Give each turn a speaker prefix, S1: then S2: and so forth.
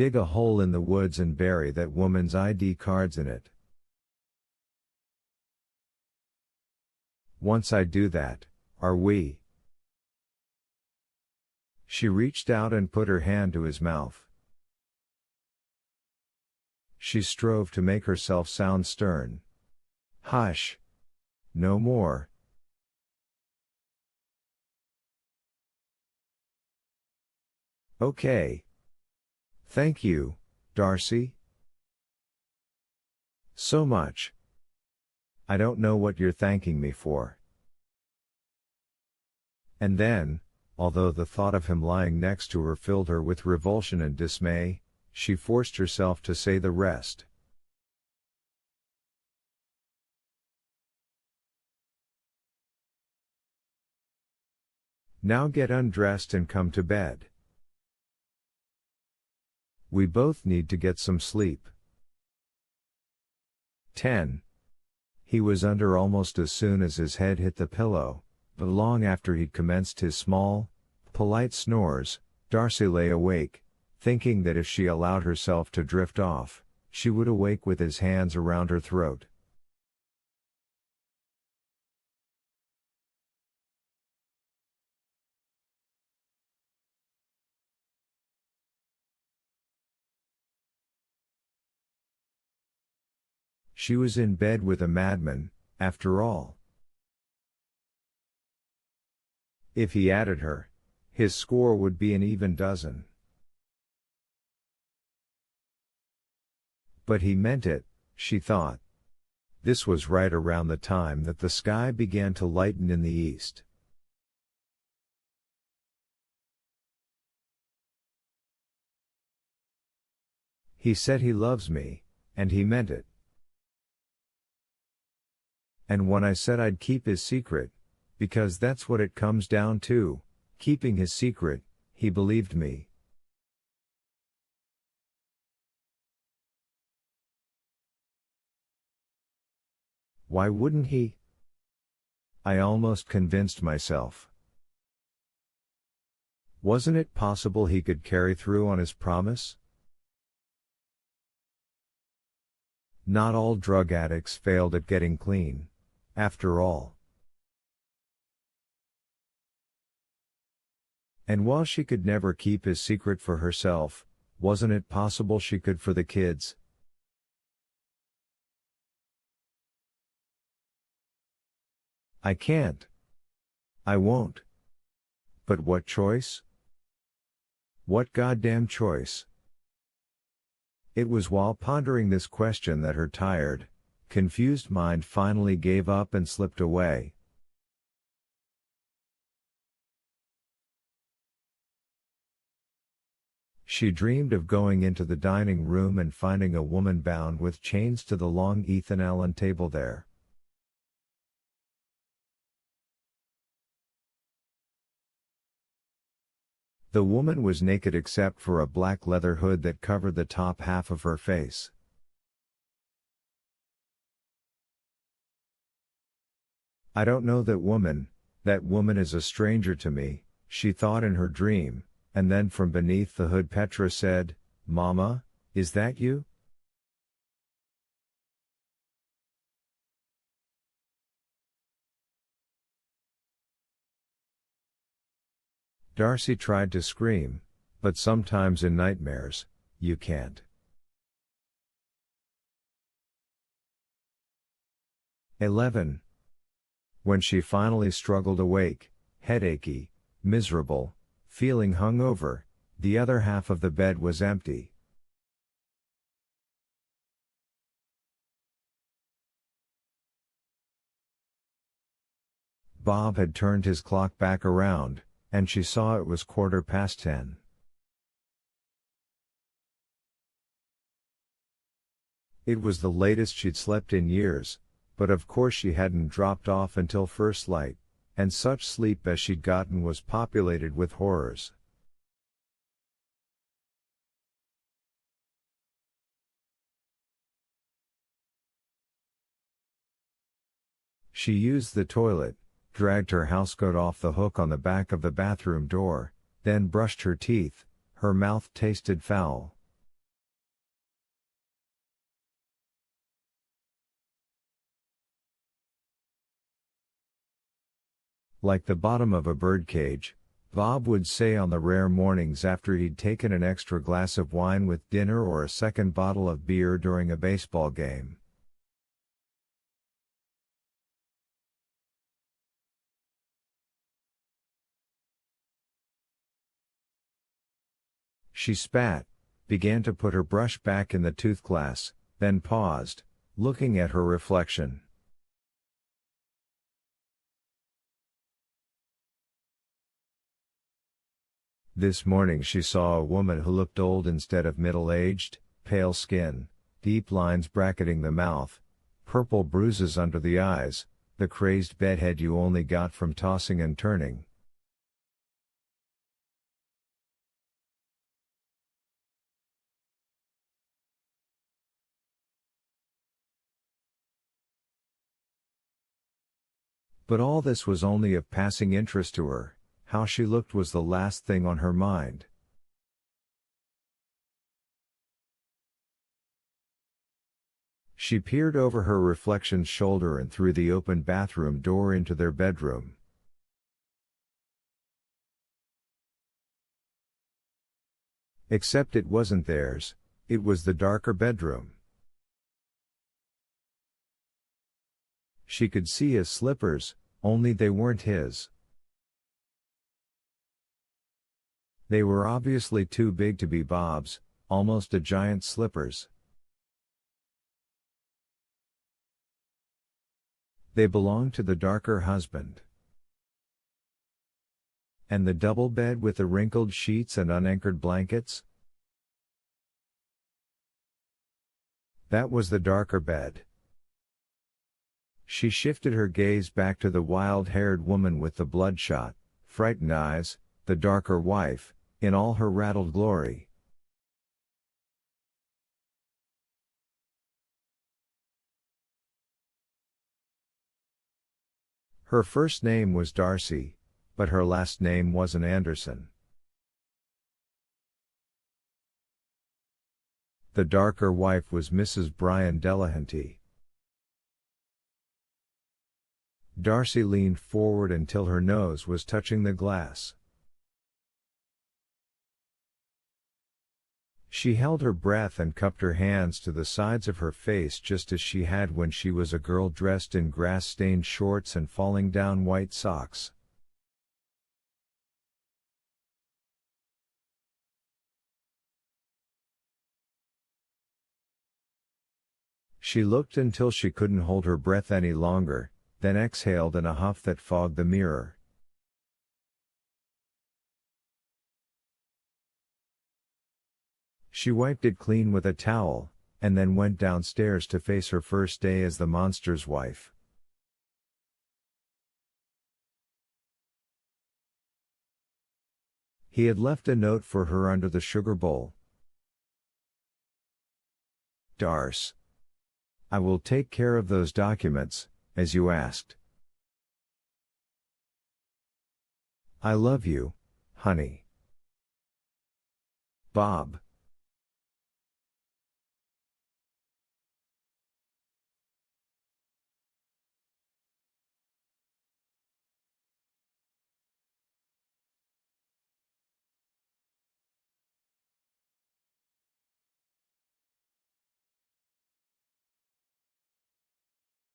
S1: Dig a hole in the woods and bury that woman's ID cards in it. Once I do that, are we? She reached out and put her hand to his mouth. She strove to make herself sound stern. Hush. No more. Okay. Thank you, Darcy. So much. I don't know what you're thanking me for. And then, although the thought of him lying next to her filled her with revulsion and dismay, she forced herself to say the rest. Now get undressed and come to bed. We both need to get some sleep. 10. He was under almost as soon as his head hit the pillow, but long after he'd commenced his small, polite snores, Darcy lay awake, thinking that if she allowed herself to drift off, she would awake with his hands around her throat. She was in bed with a madman, after all. If he added her, his score would be an even dozen. But he meant it, she thought. This was right around the time that the sky began to lighten in the east. He said he loves me, and he meant it. And when I said I'd keep his secret, because that's what it comes down to, keeping his secret, he believed me. Why wouldn't he? I almost convinced myself. Wasn't it possible he could carry through on his promise? Not all drug addicts failed at getting clean, after all. And while she could never keep his secret for herself, wasn't it possible she could for the kids? I can't. I won't. But what choice? What goddamn choice? It was while pondering this question that her tired, confused mind finally gave up and slipped away. She dreamed of going into the dining room and finding a woman bound with chains to the long Ethan Allen table there. The woman was naked except for a black leather hood that covered the top half of her face. I don't know that woman is a stranger to me, she thought in her dream, and then from beneath the hood Petra said, Mama, is that you? Darcy tried to scream, but sometimes in nightmares, you can't. 11. When she finally struggled awake, headachy, miserable, feeling hungover, the other half of the bed was empty. Bob had turned his clock back around, and she saw it was 10:15. It was the latest she'd slept in years, but of course she hadn't dropped off until first light, and such sleep as she'd gotten was populated with horrors. She used the toilet, dragged her housecoat off the hook on the back of the bathroom door, then brushed her teeth. Her mouth tasted foul. Like the bottom of a birdcage, Bob would say on the rare mornings after he'd taken an extra glass of wine with dinner or a second bottle of beer during a baseball game. She spat, began to put her brush back in the tooth glass, then paused, looking at her reflection. This morning she saw a woman who looked old instead of middle-aged, pale skin, deep lines bracketing the mouth, purple bruises under the eyes, the crazed bedhead you only got from tossing and turning. But all this was only of passing interest to her. How she looked was the last thing on her mind. She peered over her reflection's shoulder and through the open bathroom door into their bedroom. Except it wasn't theirs, it was the darker bedroom. She could see his slippers, only they weren't his. They were obviously too big to be Bob's, almost a giant slippers. They belonged to the darker husband. And the double bed with the wrinkled sheets and unanchored blankets? That was the darker bed. She shifted her gaze back to the wild-haired woman with the bloodshot, frightened eyes, the darker wife, in all her rattled glory. Her first name was Darcy, but her last name wasn't Anderson. The darker wife was Mrs. Brian Delahanty. Darcy leaned forward until her nose was touching the glass. She held her breath and cupped her hands to the sides of her face just as she had when she was a girl dressed in grass-stained shorts and falling down white socks. She looked until she couldn't hold her breath any longer, then exhaled in a huff that fogged the mirror. She wiped it clean with a towel, and then went downstairs to face her first day as the monster's wife. He had left a note for her under the sugar bowl. Darce. I will take care of those documents, as you asked. I love you, honey. Bob.